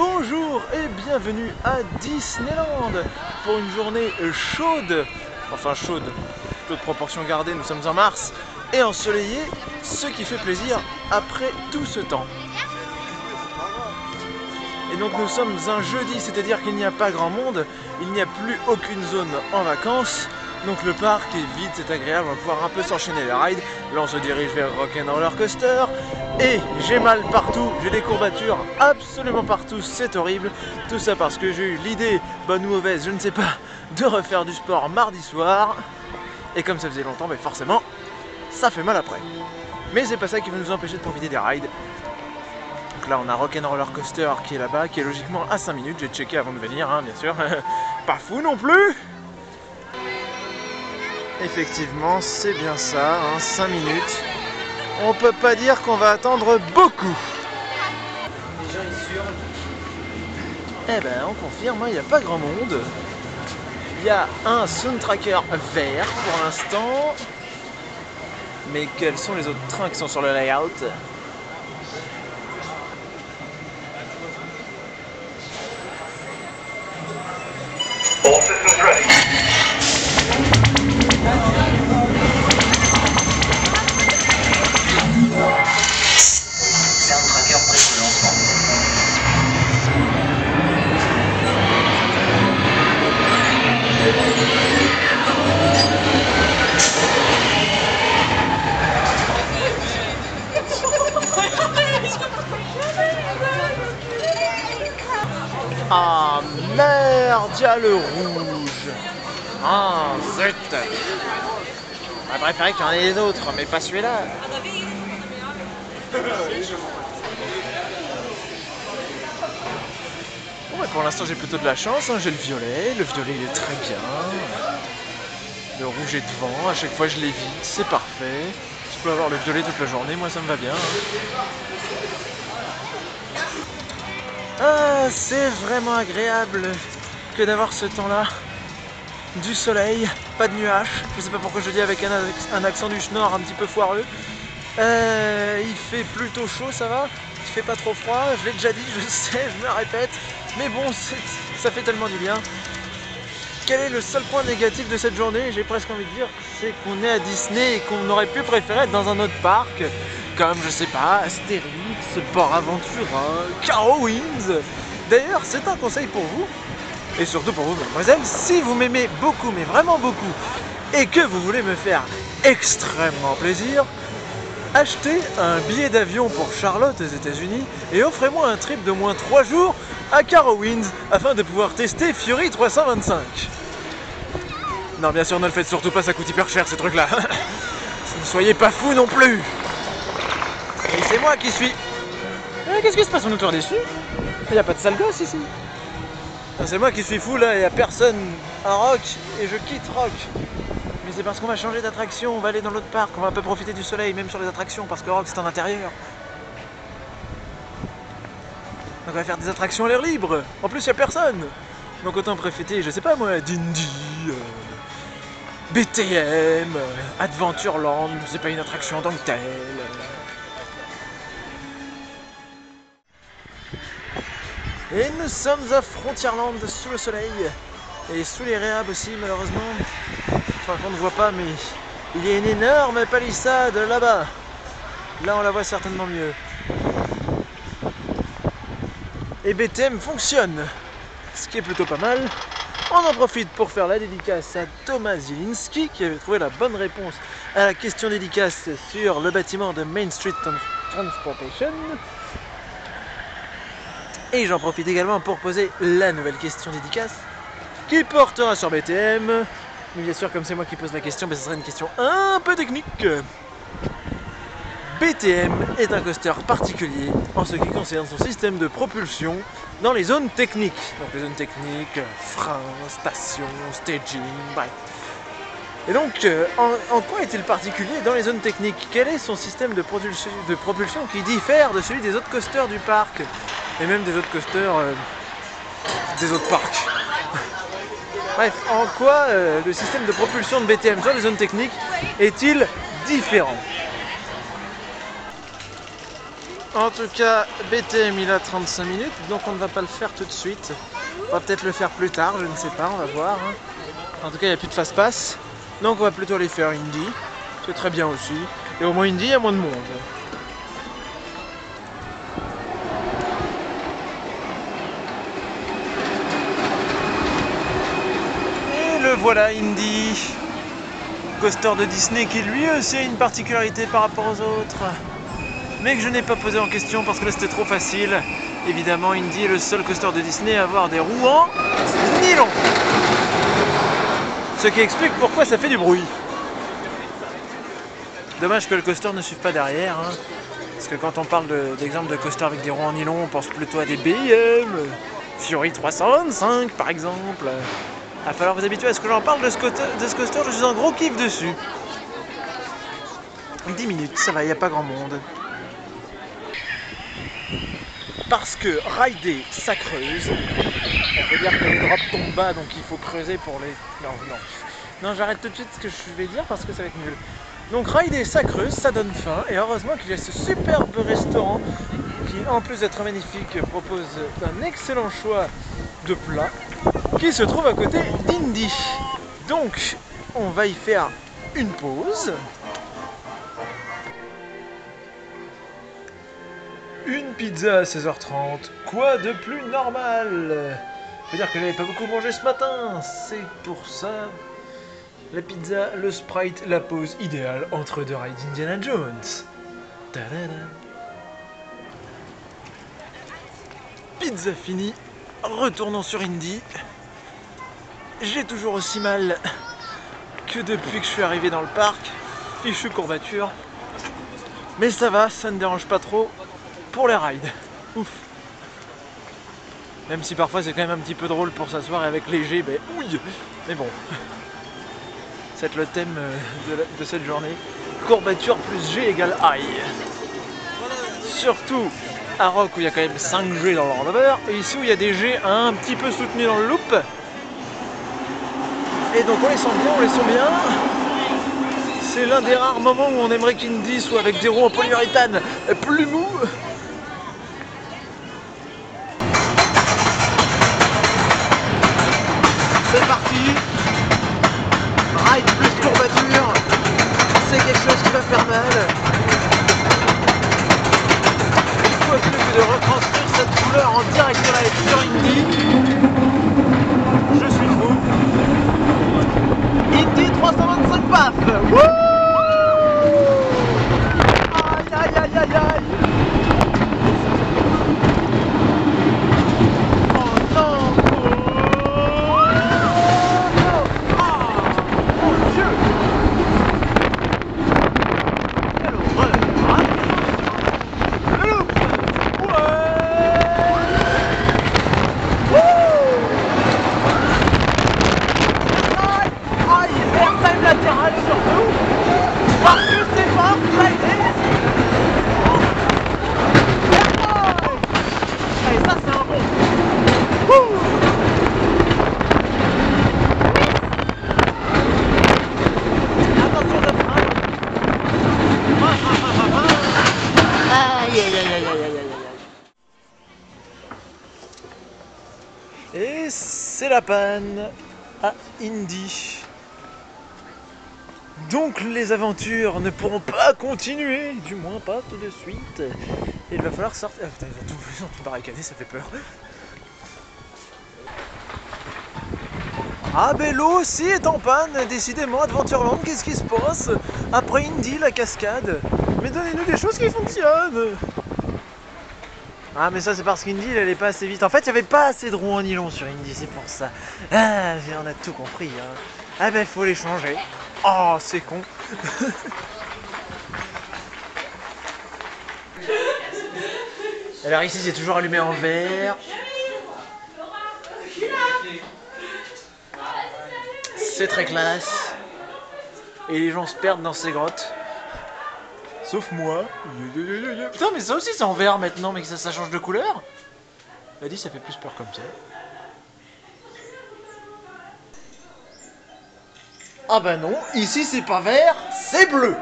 Bonjour et bienvenue à Disneyland pour une journée chaude, enfin chaude, toute proportion gardée, nous sommes en mars, et ensoleillée, ce qui fait plaisir après tout ce temps. Et donc nous sommes un jeudi, c'est-à-dire qu'il n'y a pas grand monde, il n'y a plus aucune zone en vacances, donc le parc est vide, c'est agréable, on va pouvoir un peu s'enchaîner les rides. Là on se dirige vers Rock'n'Roller Coaster, et j'ai mal partout, j'ai des courbatures absolument partout, c'est horrible. Tout ça parce que j'ai eu l'idée, bonne ou mauvaise, je ne sais pas, de refaire du sport mardi soir. Et comme ça faisait longtemps, mais forcément, ça fait mal après. Mais c'est pas ça qui va nous empêcher de profiter des rides. Donc là on a Rock'n'Roller Coaster qui est là-bas, qui est logiquement à 5 minutes, j'ai checké avant de venir, hein, bien sûr. Pas fou non plus. Effectivement, c'est bien ça, hein, 5 minutes. On peut pas dire qu'on va attendre beaucoup. Les gens ils hurlent. Eh ben, on confirme, il n'y a pas grand monde. Il y a un Soundtracker vert pour l'instant. Mais quels sont les autres trains qui sont sur le layout? All systems ready. C'est un tracker prêt pour le lancement. Ah merde, il y a le rouge. Ah zut. J'aurais préféré qu'il y en ait les autres, mais pas celui-là. Bon, pour l'instant j'ai plutôt de la chance, hein. J'ai le violet il est très bien. Le rouge est devant, à chaque fois je l'évite, c'est parfait. Je peux avoir le violet toute la journée, moi ça me va bien. Ah, c'est vraiment agréable que d'avoir ce temps-là. Du soleil, pas de nuages. Je sais pas pourquoi je dis avec un accent du Schnorr un petit peu foireux. Il fait plutôt chaud, ça va. Il fait pas trop froid, je l'ai déjà dit, je sais, je me répète. Mais bon, ça fait tellement du bien. Quel est le seul point négatif de cette journée? J'ai presque envie de dire, c'est qu'on est à Disney et qu'on aurait pu préférer être dans un autre parc. Comme, je sais pas, Astérix, Port Aventura, Carowinds. D'ailleurs, c'est un conseil pour vous. Et surtout pour vous, mademoiselle, si vous m'aimez beaucoup, mais vraiment beaucoup, et que vous voulez me faire extrêmement plaisir, achetez un billet d'avion pour Charlotte aux États-Unis et offrez-moi un trip de moins 3 jours à Carowinds afin de pouvoir tester Fury 325. Non, bien sûr, ne le faites surtout pas, ça coûte hyper cher ces trucs-là. Ne soyez pas fous non plus. Et c'est moi qui suis... Qu'est-ce qui se passe? On est toujours déçu? Il n'y a pas de sale gosse ici. C'est moi qui suis fou là, il n'y a personne à Rock et je quitte Rock. Mais c'est parce qu'on va changer d'attraction, on va aller dans l'autre parc, on va un peu profiter du soleil même sur les attractions parce que Rock c'est en intérieur. Donc on va faire des attractions à l'air libre, en plus il n'y a personne. Donc autant profiter, je sais pas moi, d'Indy, BTM, Adventureland, c'est pas une attraction en tant que telle. Et nous sommes à Frontierland sous le soleil et sous les réhab aussi malheureusement. Enfin qu'on ne voit pas mais il y a une énorme palissade là-bas. Là on la voit certainement mieux. Et BTM fonctionne, ce qui est plutôt pas mal. On en profite pour faire la dédicace à Thomas Zielinski qui avait trouvé la bonne réponse à la question dédicace sur le bâtiment de Main Street Transportation. Et j'en profite également pour poser la nouvelle question dédicace qui portera sur BTM. Mais bien sûr, comme c'est moi qui pose la question, ce sera une question un peu technique. BTM est un coaster particulier en ce qui concerne son système de propulsion dans les zones techniques. Donc les zones techniques, freins, stations, staging, bref. Et donc, en quoi est-il particulier dans les zones techniques? Quel est son système de propulsion qui diffère de celui des autres coasters du parc? Et même des autres coasters des autres parcs. Bref, en quoi le système de propulsion de BTM sur les zones techniques est-il différent? En tout cas, BTM il a 35 minutes, donc on ne va pas le faire tout de suite. On va peut-être le faire plus tard, je ne sais pas, on va voir. Hein. En tout cas, il n'y a plus de fast-pass, donc on va plutôt aller faire Indy. C'est très bien aussi. Et au moins Indy, il y a moins de monde. Et le voilà Indy. Coaster de Disney qui lui aussi a une particularité par rapport aux autres. Mais que je n'ai pas posé en question parce que là c'était trop facile. Évidemment, Indy est le seul coaster de Disney à avoir des roues en nylon. Ce qui explique pourquoi ça fait du bruit. Dommage que le coaster ne suive pas derrière. Hein. Parce que quand on parle d'exemple de coaster avec des roues en nylon, on pense plutôt à des BM, Fury 325 par exemple. Il va falloir vous habituer à ce que j'en parle de ce coaster, je suis un gros kiff dessus. 10 minutes, ça va, il n'y a pas grand monde. Parce que rider, ça creuse. On peut dire que les drops tombent bas, donc il faut creuser pour les... Non, j'arrête tout de suite ce que je vais dire parce que ça va être nul. Donc rider, ça creuse, ça donne faim. Et heureusement qu'il y a ce superbe restaurant qui, en plus d'être magnifique, propose un excellent choix de plats qui se trouve à côté d'Indy. Donc, on va y faire une pause. Une pizza à 16h30, quoi de plus normal? Faut dire que j'avais pas beaucoup mangé ce matin, c'est pour ça. La pizza, le Sprite, la pause idéale entre deux rides Indiana Jones. Ta-da-da. Pizza finie, retournons sur Indy. J'ai toujours aussi mal que depuis que je suis arrivé dans le parc. Fichue courbature. Mais ça va, ça ne dérange pas trop pour les rides. Ouf. Même si parfois c'est quand même un petit peu drôle pour s'asseoir et avec léger, ben ouille. Mais bon. C'est le thème de cette journée. Courbature plus G égale aïe. Surtout à Rock où il y a quand même 5 G dans le rollover. Et ici où il y a des G un petit peu soutenus dans le loop. Et donc on les sent bien, on les sent bien. C'est l'un des rares moments où on aimerait qu'Indy soit avec des roues en polyuréthane plus mou. C'est parti. Ride plus courbature. C'est quelque chose qui va faire mal. Il faut plus que de retranscrire cette douleur en direct live sur Indy. Je suis fou. Indy 325 PAF. Wouh! Aïe aïe aïe aïe aïe. Oh non. Et c'est la panne à Indy. Donc les aventures ne pourront pas continuer, du moins pas tout de suite. Et il va falloir sortir... Ah putain, ils ont tout barricadé, ça fait peur. Ah ben l'eau aussi est en panne, décidément Adventureland, qu'est-ce qui se passe? Après Indy, la cascade. Mais donnez-nous des choses qui fonctionnent. Ah mais ça c'est parce qu'Indy elle allait pas assez vite. En fait il n'y avait pas assez de roues en nylon sur Indy, c'est pour ça. Ah on a tout compris hein. Ah ben faut les changer. Oh c'est con. Alors ici c'est toujours allumé en vert. C'est très classe. Et les gens se perdent dans ces grottes. Sauf moi. Putain mais ça aussi c'est en vert maintenant, mais que ça change de couleur. Elle dit ça fait plus peur comme ça. Ah bah non, ici c'est pas vert, c'est bleu.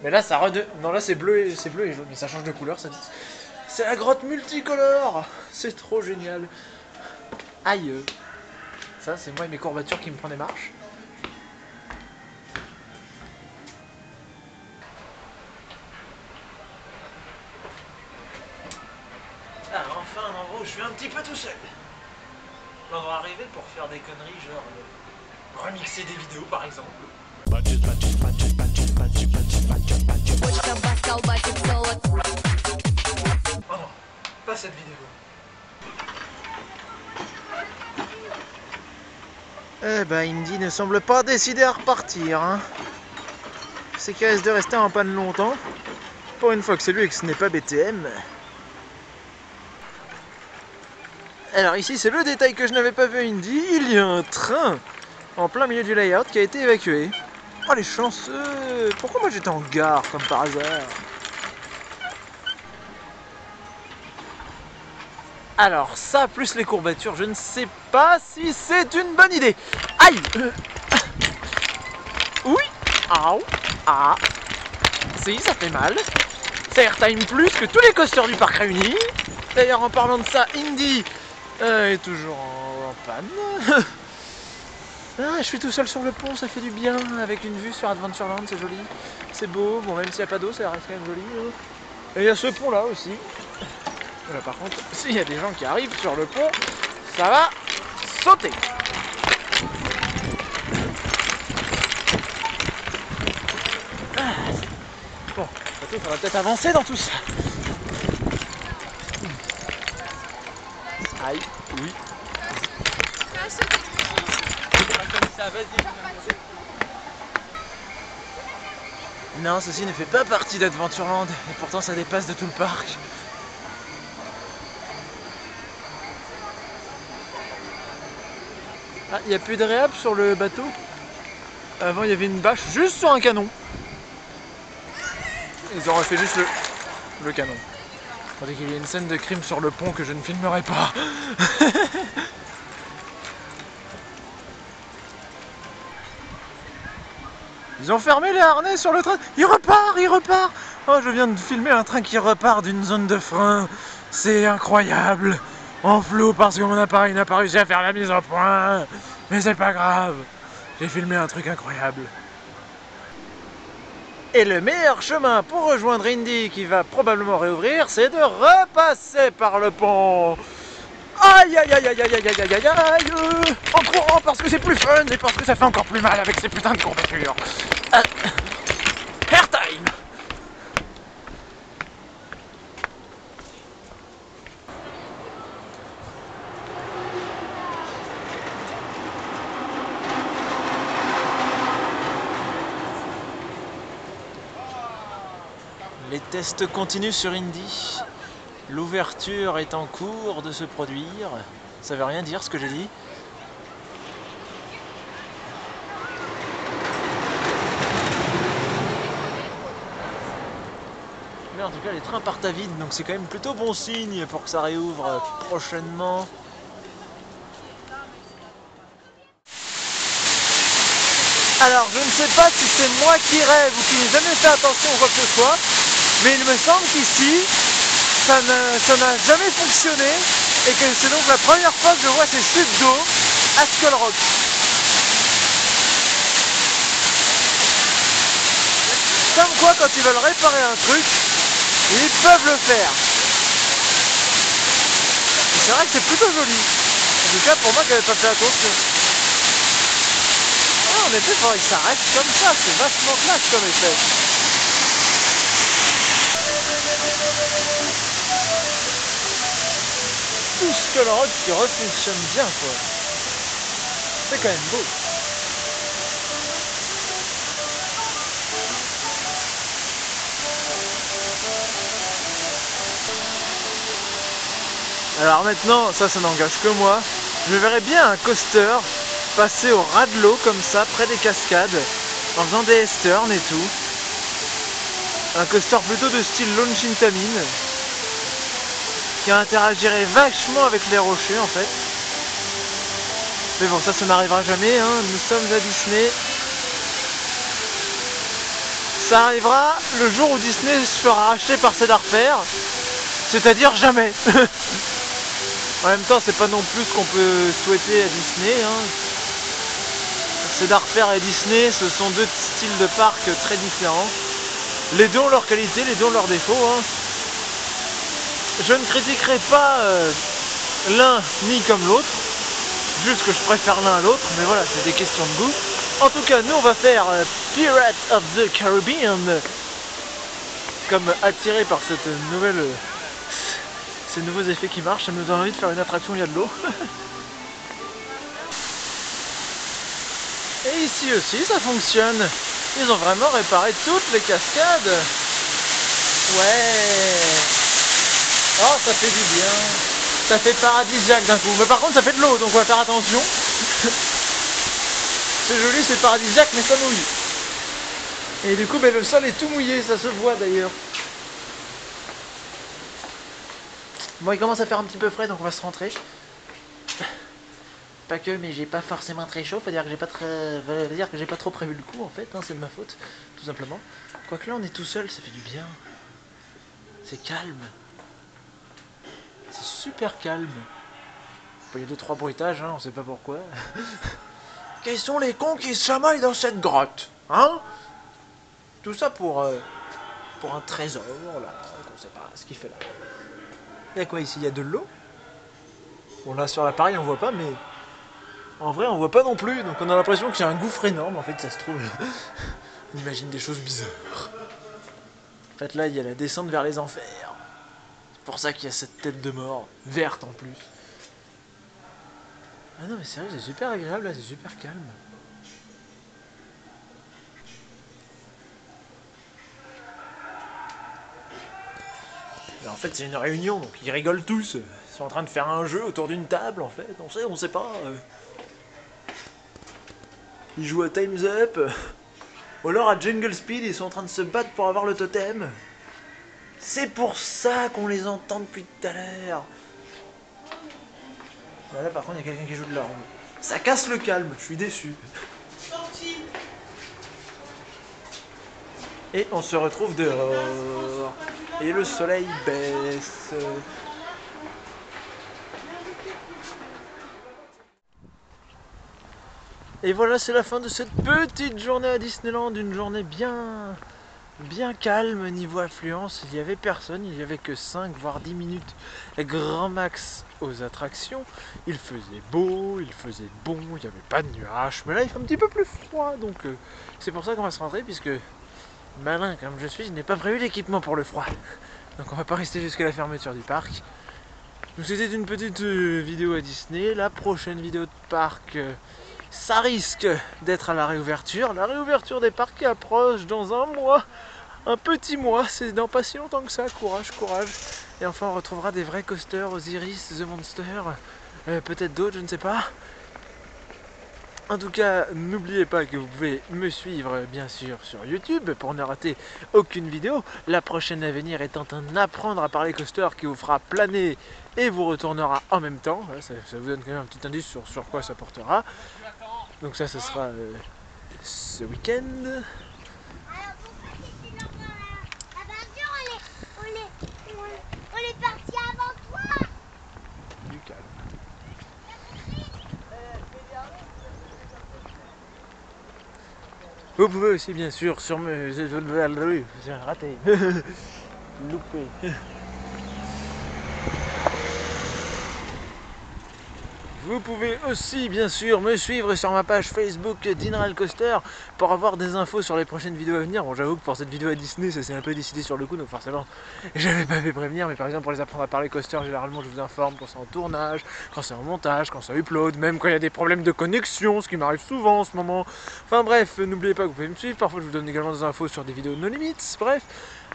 Mais là, non, là c'est bleu et jaune, mais ça change de couleur. C'est la grotte multicolore. C'est trop génial. Aïe. Ça, c'est moi et mes courbatures qui me prennent des marches. Ah, enfin un endroit où je suis un petit peu tout seul. L'endroit arrivé pour faire des conneries, genre remixer des vidéos par exemple. Oh non, pas cette vidéo. Eh ben, Indy ne semble pas décidé à repartir. Hein. C'est qu'il risque de rester en panne longtemps. Pour une fois que c'est lui et que ce n'est pas BTM. Alors ici, c'est le détail que je n'avais pas vu Indy. Il y a un train en plein milieu du layout qui a été évacué. Oh les chanceux! Pourquoi moi j'étais en gare comme par hasard? Alors ça, plus les courbatures, je ne sais pas si c'est une bonne idée. Aïe! Oui! Aouh! Ah! Si, ça fait mal. Ça airtime plus que tous les coasters du parc réunis. D'ailleurs, en parlant de ça, Indy est toujours en panne. Ah, je suis tout seul sur le pont, ça fait du bien, avec une vue sur Adventureland, c'est joli, c'est beau, bon même s'il n'y a pas d'eau, ça reste quand même joli. Et il y a ce pont là aussi. Et là par contre, s'il y a des gens qui arrivent sur le pont, ça va sauter. Bon, il faudra peut-être avancer dans tout ça. Aïe, oui. Non, ceci ne fait pas partie d'Adventureland, et pourtant ça dépasse de tout le parc. Ah, il n'y a plus de réhab sur le bateau. Avant, il y avait une bâche juste sur un canon. Ils auraient fait juste le canon. Tandis qu'il y a une scène de crime sur le pont que je ne filmerai pas. Ils ont fermé les harnais sur le train. Il repart, il repart. Oh, je viens de filmer un train qui repart d'une zone de frein. C'est incroyable. En flou parce que mon appareil n'a pas réussi à faire la mise au point. Mais c'est pas grave. J'ai filmé un truc incroyable. Et le meilleur chemin pour rejoindre Indy, qui va probablement réouvrir, c'est de repasser par le pont. Aïe aïe aïe aïe aïe aïe aïe aïe aïe. En courant parce que c'est plus fun et parce que ça fait encore plus mal avec ces putains de courbatures. Airtime. Les tests continuent sur Indy. L'ouverture est en cours de se produire. Ça veut rien dire ce que j'ai dit. Mais en tout cas, les trains partent à vide, donc c'est quand même plutôt bon signe pour que ça réouvre prochainement. Alors, je ne sais pas si c'est moi qui rêve ou qui n'ai jamais fait attention ou quoi que ce soit, mais il me semble qu'ici, ça n'a jamais fonctionné et que c'est donc la première fois que je vois ces chutes d'eau à Skull Rock. Comme quoi, quand ils veulent réparer un truc, ils peuvent le faire. C'est vrai que c'est plutôt joli. En tout cas, pour moi qui n'avais pas fait attention. Ah, en effet, il faudrait que ça reste comme ça. C'est vachement classe comme effet. Tout Skull Rock qui refonctionne bien, quoi. C'est quand même beau. Alors maintenant, ça n'engage que moi, je verrais bien un coaster passer au ras de l'eau comme ça, près des cascades, en faisant des S-turns et tout. Un coaster plutôt de style Launching Tamine, qui interagirait vachement avec les rochers en fait. Mais bon, ça n'arrivera jamais, hein. Nous sommes à Disney. Ça arrivera le jour où Disney se fera racheter par Cedar Fair, c'est-à-dire jamais. En même temps, c'est pas non plus ce qu'on peut souhaiter à Disney, hein. Cedar Fair et Disney, ce sont deux styles de parcs très différents. Les deux ont leurs qualités, les deux ont leurs défauts, hein. Je ne critiquerai pas l'un ni comme l'autre, juste que je préfère l'un à l'autre, mais voilà, c'est des questions de goût. En tout cas, nous on va faire Pirates of the Caribbean, comme attiré par cette nouvelle, ces nouveaux effets qui marchent, ça me donne envie de faire une attraction où il y a de l'eau. Et ici aussi ça fonctionne, ils ont vraiment réparé toutes les cascades. Ouais. Oh, ça fait du bien. Ça fait paradisiaque d'un coup. Mais par contre, ça fait de l'eau, donc on va faire attention. C'est joli, c'est paradisiaque, mais ça mouille. Et du coup, ben, le sol est tout mouillé, ça se voit d'ailleurs. Bon, il commence à faire un petit peu frais, donc on va se rentrer. Pas que, mais j'ai pas forcément très chaud. Faut dire que j'ai pas trop prévu le coup, en fait. Hein, c'est de ma faute, tout simplement. Quoique là, on est tout seul, ça fait du bien. C'est calme. C'est super calme. Il y a 2-3 bruitages, hein, on sait pas pourquoi. Quels sont les cons qui se chamaillent dans cette grotte, hein? Tout ça pour un trésor, là, on sait pas ce qu'il fait là. Il y a quoi ici? Il y a de l'eau? Bon là sur l'appareil on voit pas, mais en vrai on voit pas non plus, donc on a l'impression qu'il y a un gouffre énorme, en fait ça se trouve. On imagine des choses bizarres. En fait là il y a la descente vers les enfers. C'est pour ça qu'il y a cette tête de mort, verte en plus. Ah non mais sérieux, c'est super agréable là, c'est super calme. Et en fait c'est une réunion, donc ils rigolent tous. Ils sont en train de faire un jeu autour d'une table en fait, on sait pas. Ils jouent à Time's Up. Ou alors à Jungle Speed, ils sont en train de se battre pour avoir le totem. C'est pour ça qu'on les entend depuis tout à l'heure. Là par contre il y a quelqu'un qui joue de la ronde. Ça casse le calme, je suis déçu. Et on se retrouve dehors. Et le soleil baisse. Et voilà, c'est la fin de cette petite journée à Disneyland. Une journée bien calme niveau affluence. Il n'y avait personne, il n'y avait que 5 voire 10 minutes grand max aux attractions. Il faisait beau, il faisait bon, il n'y avait pas de nuages. Mais là il fait un petit peu plus froid, donc c'est pour ça qu'on va se rentrer, puisque malin comme je suis, je n'ai pas prévu d'équipement pour le froid. Donc on va pas rester jusqu'à la fermeture du parc. Donc c'était une petite vidéo à Disney. La prochaine vidéo de parc, ça risque d'être à la réouverture. La réouverture des parcs qui approche dans un mois. Un petit mois, c'est dans pas si longtemps que ça. Courage, courage. Et enfin on retrouvera des vrais coasters, Osiris, The Monster, peut-être d'autres, je ne sais pas. En tout cas, n'oubliez pas que vous pouvez me suivre bien sûr sur YouTube pour ne rater aucune vidéo. La prochaine à venir étant un apprendre à parler coaster qui vous fera planer et vous retournera en même temps. Ça vous donne quand même un petit indice sur quoi ça portera. Donc ça, ce sera ce week-end. On est parti avant toi. Du calme. Vous pouvez aussi bien sûr sur me... J'ai raté. Loupé. Vous pouvez aussi bien sûr me suivre sur ma page Facebook Dinral Coaster pour avoir des infos sur les prochaines vidéos à venir. Bon, j'avoue que pour cette vidéo à Disney ça s'est un peu décidé sur le coup, donc forcément j'avais pas fait prévenir, mais par exemple pour les apprendre à parler coaster, généralement je vous informe quand c'est en tournage, quand c'est en montage, quand ça upload, même quand il y a des problèmes de connexion, ce qui m'arrive souvent en ce moment. Enfin bref, n'oubliez pas que vous pouvez me suivre, parfois je vous donne également des infos sur des vidéos No Limits, bref.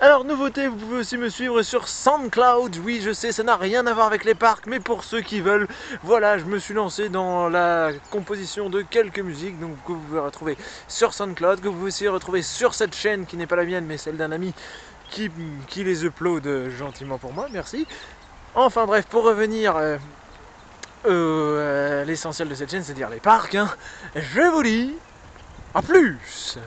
Alors nouveauté, vous pouvez aussi me suivre sur SoundCloud. Oui, je sais, ça n'a rien à voir avec les parcs, mais pour ceux qui veulent, voilà, je me suis lancé dans la composition de quelques musiques, donc que vous pouvez retrouver sur SoundCloud, que vous pouvez aussi retrouver sur cette chaîne qui n'est pas la mienne, mais celle d'un ami qui les upload gentiment pour moi, merci. Enfin bref, pour revenir l'essentiel de cette chaîne, c'est-à-dire les parcs, hein, je vous dis à plus.